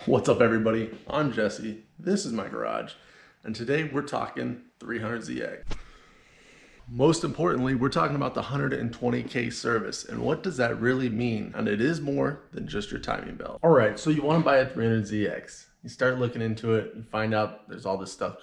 What's up, everybody? I'm Jesse. This is my garage, and today we're talking 300ZX. Most importantly, we're talking about the 120k service, and what does that really mean? And it is more than just your timing belt. All right, so you want to buy a 300ZX. You start looking into it, you find out there's all this stuff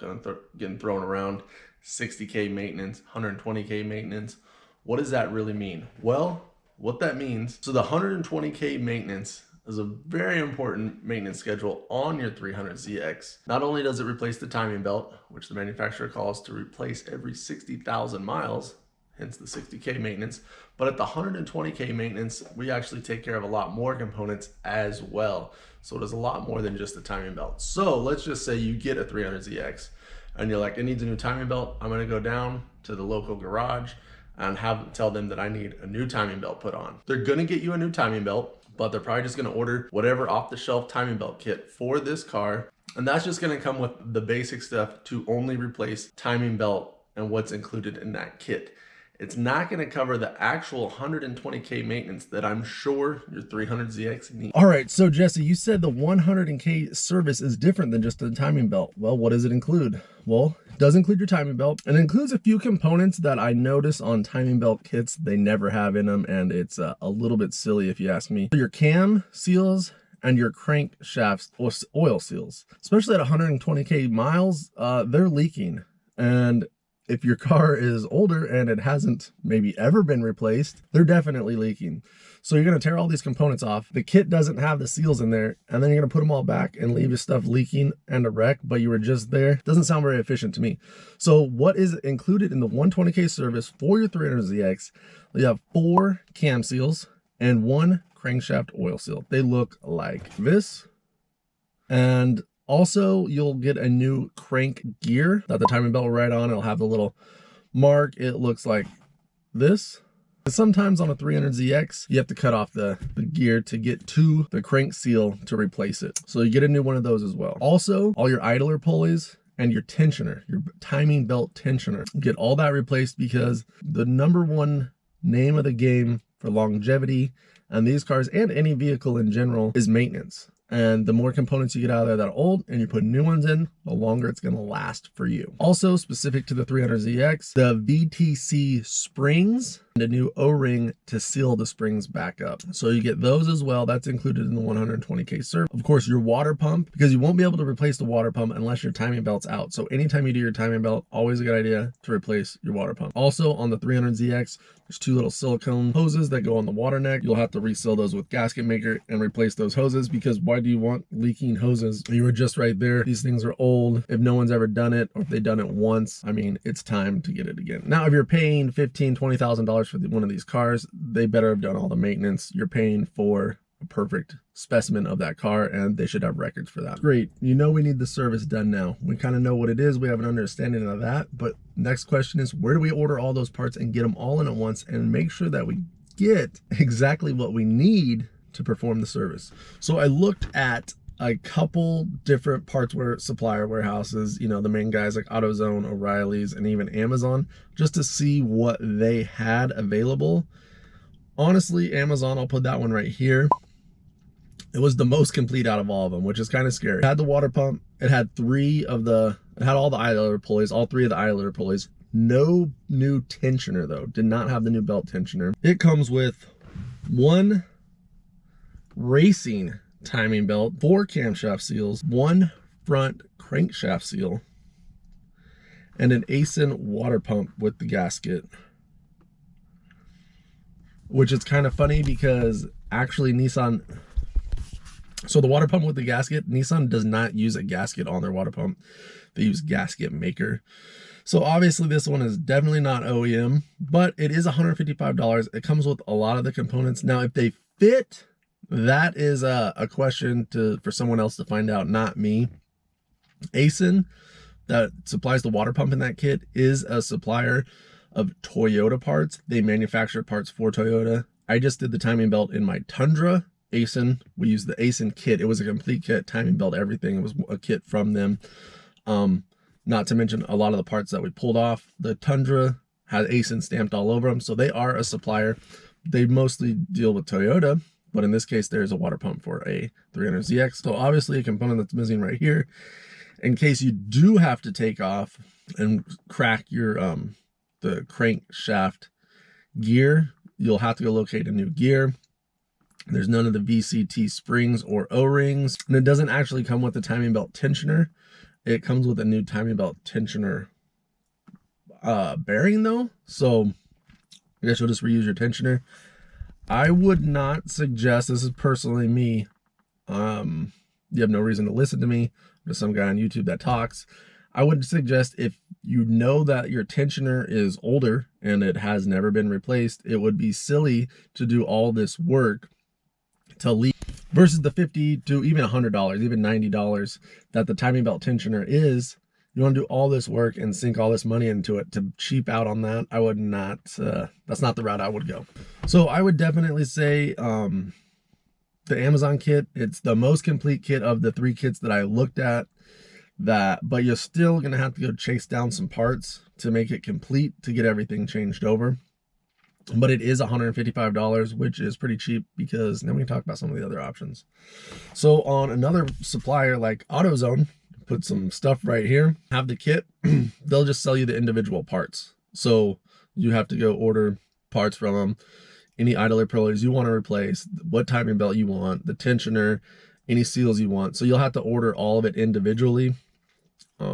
getting thrown around, 60k maintenance, 120k maintenance. What does that really mean? Well, what that means, so the 120k maintenance is a very important maintenance schedule on your 300ZX. Not only does it replace the timing belt, which the manufacturer calls to replace every 60,000 miles, hence the 60k maintenance, but at the 120k maintenance, we actually take care of a lot more components as well. So it is a lot more than just the timing belt. So let's just say you get a 300ZX and you're like, it needs a new timing belt. I'm gonna go down to the local garage and tell them that I need a new timing belt put on. They're gonna get you a new timing belt, but they're probably just gonna order whatever off-the-shelf timing belt kit for this car. And that's just gonna come with the basic stuff to only replace timing belt and what's included in that kit. It's not gonna cover the actual 120k maintenance that I'm sure your 300ZX needs. All right, so Jesse, you said the 100k service is different than just the timing belt. Well, what does it include? Well, it does include your timing belt, and it includes a few components that I notice on timing belt kits they never have in them, and it's a little bit silly if you ask me. Your cam seals and your crank shafts oil seals, especially at 120k miles, they're leaking. And if your car is older and it hasn't maybe ever been replaced, they're definitely leaking. So you're gonna tear all these components off. The kit doesn't have the seals in there, and then you're gonna put them all back and leave your stuff leaking and a wreck, but you were just there. Doesn't sound very efficient to me. So what is included in the 120k service for your 300ZX? You have 4 cam seals and 1 crankshaft oil seal. They look like this. And also, you'll get a new crank gear that the timing belt will ride on. It'll have the little mark. It looks like this. Sometimes on a 300ZX, you have to cut off the gear to get to the crank seal to replace it. So you get a new one of those as well. Also, all your idler pulleys and your tensioner, your timing belt tensioner, get all that replaced, because the #1 name of the game for longevity and these cars and any vehicle in general is maintenance. And the more components you get out of there that are old and you put new ones in, the longer it's gonna last for you. Also specific to the 300ZX, the VTC springs and a new O-ring to seal the springs back up. So you get those as well. That's included in the 120k service. Of course, your water pump, because you won't be able to replace the water pump unless your timing belt's out. So anytime you do your timing belt, always a good idea to replace your water pump. Also on the 300ZX, there's 2 little silicone hoses that go on the water neck. You'll have to reseal those with gasket maker and replace those hoses, because why do you want leaking hoses? You were just right there. These things are old. If no one's ever done it, or if they've done it once, I mean, it's time to get it again. Now, if you're paying $15,000, $20,000 for one of these cars, they better have done all the maintenance. You're paying for a perfect specimen of that car, and they should have records for that. Great. You know, we need the service done now. We kind of know what it is. We have an understanding of that. But next question is, where do we order all those parts and get them all in at once and make sure that we get exactly what we need to perform the service? So I looked at a couple different parts supplier warehouses, you know, the main guys like AutoZone, O'Reilly's, and even Amazon, just to see what they had available. Honestly, Amazon, I'll put that one right here. It was the most complete out of all of them, which is kind of scary. It had the water pump. It had it had all the idler pulleys, all 3 of the idler pulleys. No new tensioner though. Did not have the new belt tensioner. It comes with 1 racing timing belt, 4 camshaft seals, 1 front crankshaft seal, and an ASIN water pump with the gasket. Which is kind of funny because actually Nissan, so the water pump with the gasket, Nissan does not use a gasket on their water pump. They use gasket maker. So obviously this one is definitely not OEM, but it is $155. It comes with a lot of the components. Now, if they fit, that is a question for someone else to find out, not me. ASIN, that supplies the water pump in that kit, is a supplier of Toyota parts. They manufacture parts for Toyota. I just did the timing belt in my Tundra. ASIN, we used the ASIN kit. It was a complete kit, timing belt, everything. It was a kit from them. Not to mention a lot of the parts that we pulled off. The Tundra had ASIN stamped all over them, so they are a supplier. They mostly deal with Toyota, but in this case, there's a water pump for a 300ZX. So obviously a component that's missing right here, in case you do have to take off and crack your the crankshaft gear, you'll have to go locate a new gear. There's none of the VCT springs or O-rings, and it doesn't actually come with the timing belt tensioner. It comes with a new timing belt tensioner bearing though, so I guess you'll just reuse your tensioner. I would not suggest, this is personally me, you have no reason to listen to me, I'm just some guy on YouTube that talks. I would suggest, if you know that your tensioner is older and it has never been replaced, it would be silly to do all this work to leave versus the $50 to even $100, even $90 that the timing belt tensioner is. You want to do all this work and sink all this money into it to cheap out on that. I would not, that's not the route I would go. So I would definitely say the Amazon kit, it's the most complete kit of the 3 kits that I looked at, but you're still going to have to go chase down some parts to make it complete, to get everything changed over. But it is $155, which is pretty cheap, because then we can talk about some of the other options. So on another supplier like AutoZone, put some stuff right here, have the kit, they'll just sell you the individual parts. So you have to go order parts from them, any idler pillars you want to replace, what timing belt you want, the tensioner, any seals you want. So you'll have to order all of it individually.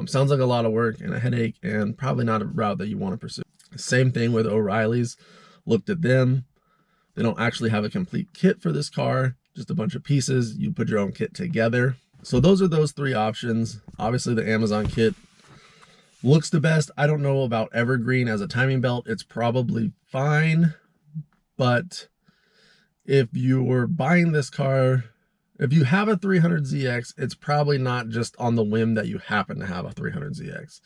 Sounds like a lot of work and a headache, and probably not a route that you want to pursue. Same thing with O'Reilly's. Looked at them. They don't actually have a complete kit for this car, just a bunch of pieces. You put your own kit together. So those are those 3 options. Obviously the Amazon kit looks the best. I don't know about Evergreen as a timing belt. It's probably fine, but if you were buying this car, if you have a 300ZX, it's probably not just on the whim that you happen to have a 300ZX.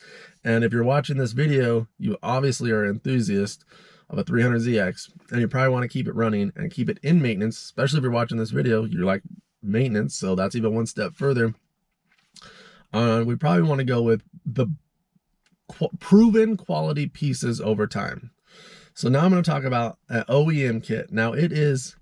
And if you're watching this video, you obviously are an enthusiast of a 300ZX, and you probably want to keep it running and keep it in maintenance. Especially if you're watching this video, you're like maintenance, so that's even one step further. We probably want to go with the proven quality pieces over time. So now I'm going to talk about an OEM kit. Now it is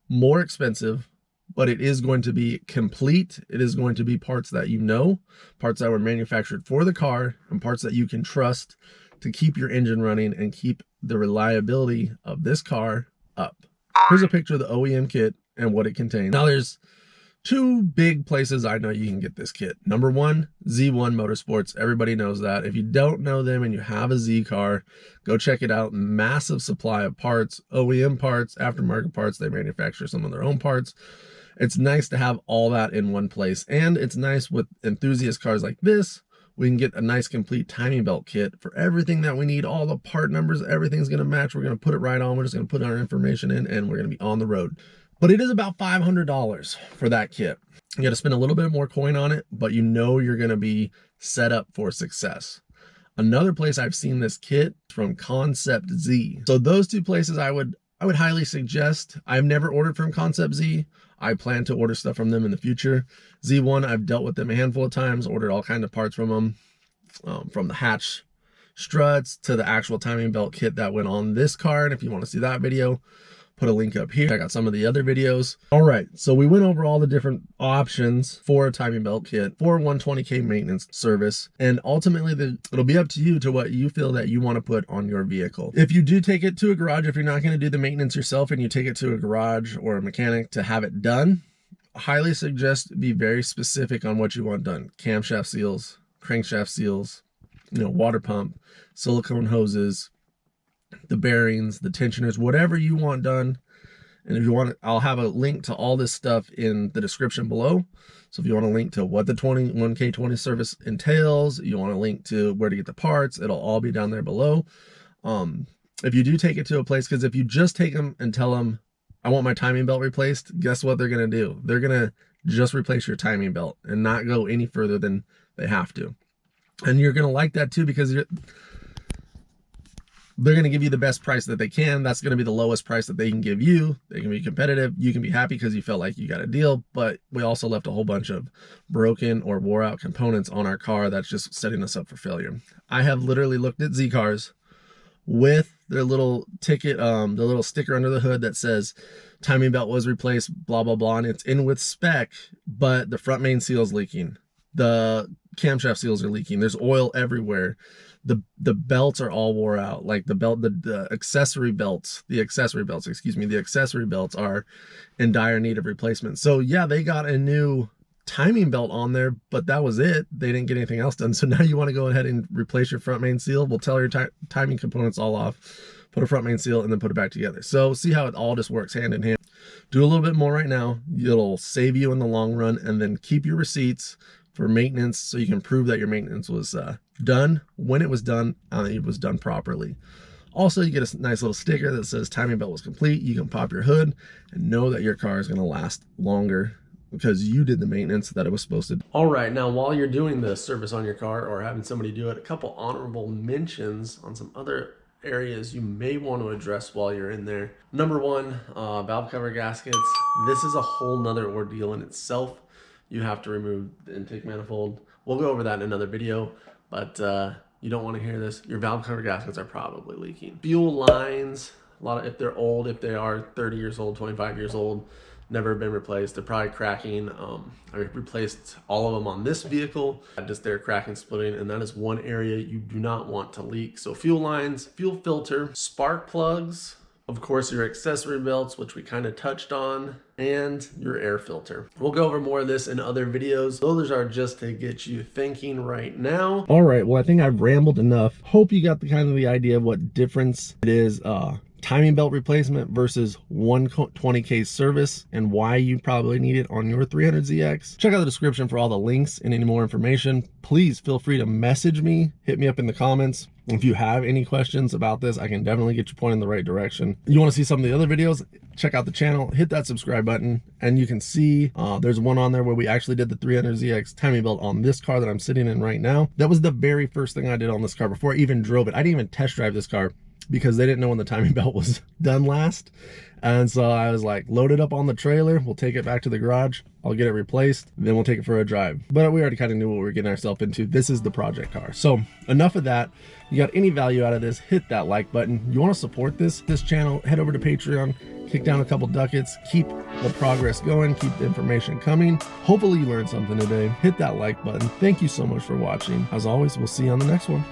more expensive, but it is going to be complete. It is going to be parts that you know, parts that were manufactured for the car, and parts that you can trust to keep your engine running and keep the reliability of this car up. Here's a picture of the OEM kit and what it contains. Now there's 2 big places I know you can get this kit. Number 1, Z1 Motorsports. Everybody knows that. If you don't know them and you have a Z car, go check it out. Massive supply of parts, OEM parts, aftermarket parts. They manufacture some of their own parts. It's nice to have all that in one place. And it's nice with enthusiast cars like this, we can get a nice complete timing belt kit for everything that we need. All the part numbers, everything's going to match. We're going to put it right on. We're just going to put our information in, and we're going to be on the road. But it is about $500 for that kit. You got to spend a little bit more coin on it, but you know you're going to be set up for success. Another place I've seen this kit from Concept Z. So those 2 places I would highly suggest. I've never ordered from Concept Z. I plan to order stuff from them in the future. Z1, I've dealt with them a handful of times, ordered all kinds of parts from them, from the hatch struts to the actual timing belt kit that went on this car. And if you want to see that video, put a link up here. Check out some of the other videos. All right, so we went over all the different options for a timing belt kit for 120K maintenance service, and ultimately it'll be up to you to what you feel that you want to put on your vehicle. If you do take it to a garage, if you're not going to do the maintenance yourself and you take it to a garage or a mechanic to have it done, I highly suggest be very specific on what you want done. Camshaft seals, crankshaft seals, water pump, silicone hoses, the bearings, the tensioners, whatever you want done. And if you want, I'll have a link to all this stuff in the description below. So if you want a link to what the 1K20 service entails, you want a link to where to get the parts, it'll all be down there below. If you do take it to a place, because if you just take them and tell them, I want my timing belt replaced, guess what they're going to do? They're going to just replace your timing belt and not go any further than they have to. And you're going to like that too, because they're going to give you the best price that they can. That's going to be the lowest price that they can give you. They can be competitive. You can be happy because you felt like you got a deal, but we also left a whole bunch of broken or wore out components on our car that's just setting us up for failure. I have literally looked at Z cars with their little ticket, the little sticker under the hood that says timing belt was replaced, blah, blah, blah, and it's in with spec, but the front main seal is leaking. The camshaft seals are leaking. There's oil everywhere. The belts are all wore out. Like the accessory belts are in dire need of replacement. So yeah, they got a new timing belt on there, but that was it. They didn't get anything else done. So now you want to go ahead and replace your front main seal. We'll tell your timing components all off, put a front main seal, and then put it back together. So see how it all just works hand in hand. Do a little bit more right now. It'll save you in the long run, and then keep your receipts for maintenance so you can prove that your maintenance was done when it was done, and it was done properly. Also, you get a nice little sticker that says timing belt was complete. You can pop your hood and know that your car is going to last longer because you did the maintenance that it was supposed to do. All right, now while you're doing the service on your car or having somebody do it, a couple honorable mentions on some other areas you may want to address while you're in there. Number one, valve cover gaskets. This is a whole nother ordeal in itself. You have to remove the intake manifold. We'll go over that in another video, but you don't want to hear this. Your valve cover gaskets are probably leaking. Fuel lines, if they're old, if they are 30 years old, 25 years old, never been replaced, they're probably cracking. I replaced all of them on this vehicle. Just they're cracking, splitting, and that is one area you do not want to leak. So fuel lines, fuel filter, spark plugs, of course your accessory belts, which we kind of touched on, and your air filter. We'll go over more of this in other videos. Those are just to get you thinking right now. All right, well, I think I've rambled enough. Hope you got the idea of what difference it is timing belt replacement versus 120k service and why you probably need it on your 300ZX. Check out the description for all the links and any more information. Please feel free to message me, hit me up in the comments. If you have any questions about this, I can definitely get you pointed in the right direction. You want to see some of the other videos, check out the channel, hit that subscribe button, and you can see there's one on there where we actually did the 300ZX timing belt on this car that I'm sitting in right now. That was the very first thing I did on this car before I even drove it. I didn't even test drive this car because they didn't know when the timing belt was done last. And so I was like, load it up on the trailer, we'll take it back to the garage, I'll get it replaced, then we'll take it for a drive. But we already kind of knew what we were getting ourselves into. This is the project car. So enough of that. You got any value out of this, hit that like button. You want to support this channel, head over to Patreon, kick down a couple ducats, keep the progress going, keep the information coming. Hopefully you learned something today. Hit that like button. Thank you so much for watching. As always, we'll see you on the next one.